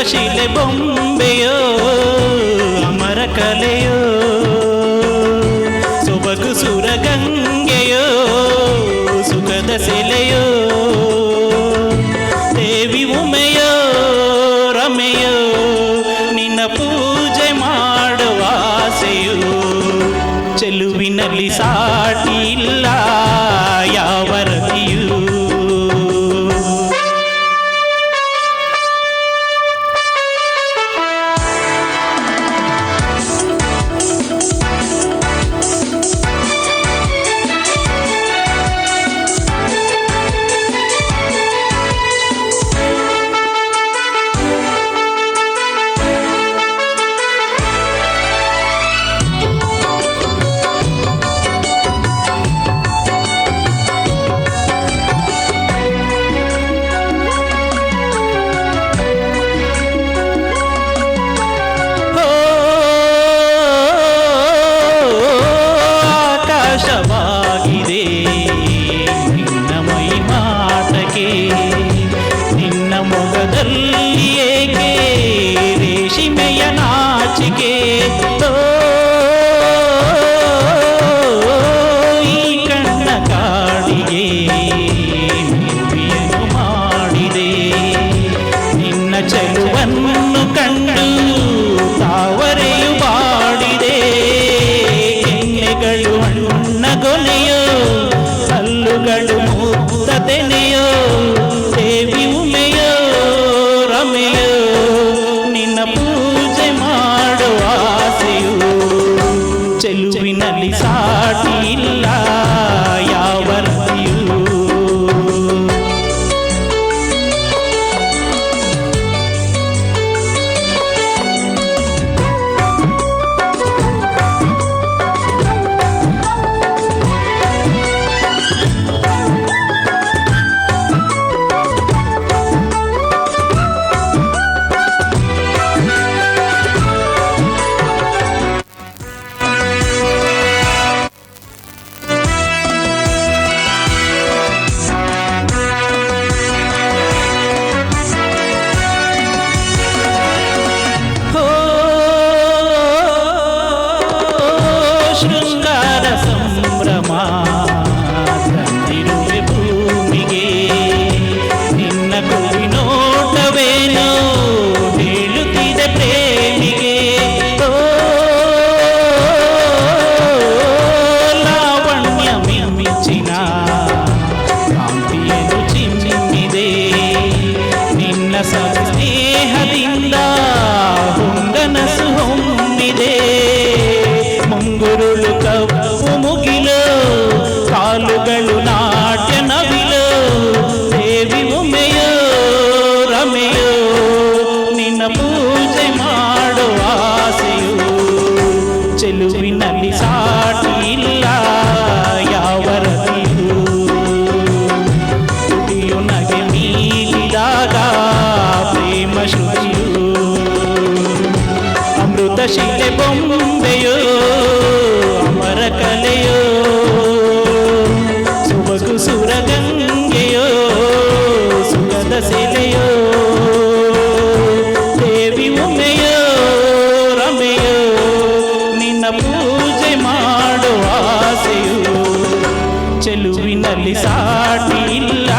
ಶಿಲೆ ಬೊಂಬೆಯೋ ಅಮರ ಕಲೆಯೋ ಸೊಬಗು ಸುರಗಂಗೆಯೋ ಸುಖದ ಸೆಲೆಯೋ ದೇವಿ ಉಮೆಯೋ ರಮೆಯೋ ನಿನ್ನ ಪೂಜೆ ಮಾಡುವ ಆಸೆಯೋ ಚೆಲುವಿನಲ್ಲಿ ಸಾಟಿ ಇಲ್ಲ ಯಾವ ರತಿಯೂ ಆಕಾಶವಾಗಿದೆ ನಿನ್ನ ಮೈ ಮಾಟಕ್ಕೆ ನಿನ್ನ ಮೊಗದಲ್ಲಿ ಏಕೆ ರೇಷ್ಮೆಯ ನಾಚಿಕೆ ಈ ಕಣ್ಣ ಕಾಡಿಗೆ ಮಿವಿಯನ್ನು ಮಾಡಿದೆ ನಿನ್ನ ಚೆಲುವನ್ನು ಕಂಡು ತಾವರೆಯು ಬಾಡಿದೆ ಎಣ್ಣೆಗಳು ಹಣ್ಣಗೊನೆಯೋ ಹಲ್ಲುಗಳು ಮುತ್ತದೆನೆಯೋ ದೇವಿ ಉಮೆಯೋ ರಮೆಯೋ ನಿನ್ನ ಪೂಜೆ ಮಾಡುವ ಆಸೆಯೋ ಚೆಲುವಿನಲ್ಲಿ ಸಾಟಿ ಇಲ್ಲ ಯಾವ ರತಿಯೂ ಶೃಂಗಾರ ಸಂಭ್ರಮ ತಂದಿರುವೆ ಭೂಮಿಗೆ ನಿನ್ನ ಕುರಿ ನೋಟವೇನೋ ಹೇಳುತ್ತಿದೆ ಪ್ರೇಮಿಗೆ ಲಾವಣ್ಯ ಮಿಂಚಿನ ಕಾಂತಿಯನ್ನು ಚಿಮ್ಮಿದೆ ನಿನ್ನ ಸ್ನೇಹದಿಂದ ಹೊಂಗನಸು ಹೊಮ್ಮಿದೆ ಮುಂಗುರುಳು ಕಪ್ಪು ಮುಗಿಲು ಕಾಲುಗಳು ನಾಟ್ಯ ನವಿಲು ದೇವಿ ಉಮೆಯೋ ರಮೆಯೋ ನಿನ್ನ ಪೂಜೆ ಮಾಡುವ ಆಸೆಯೋ ಚೆಲುವಿನಲ್ಲಿ ಸಾಟಿ ಇಲ್ಲ ಯಾವ ರತಿಯೂ ತುಟಿಯು ನಗೆ ಮೀರಿದಾಗ ಪ್ರೇಮ ಶ್ರುತಿಯು ಅಮೃತ ಶಿಲೆ ಬೊಂಬೆಯೋ ಅಮರ ಕಲೆಯೋ ಸೊಬಗು ಸುರಗಂಗೆಯೋ ಸುಖದ ಸೆಲೆಯೋ ದೇವಿ ಉಮೆಯೋ ರಮೆಯೋ ನಿನ್ನ ಪೂಜೆ ಮಾಡುವ ಆಸೆಯೋ ಚೆಲುವಿನಲ್ಲಿ ಸಾಟಿ ಇಲ್ಲ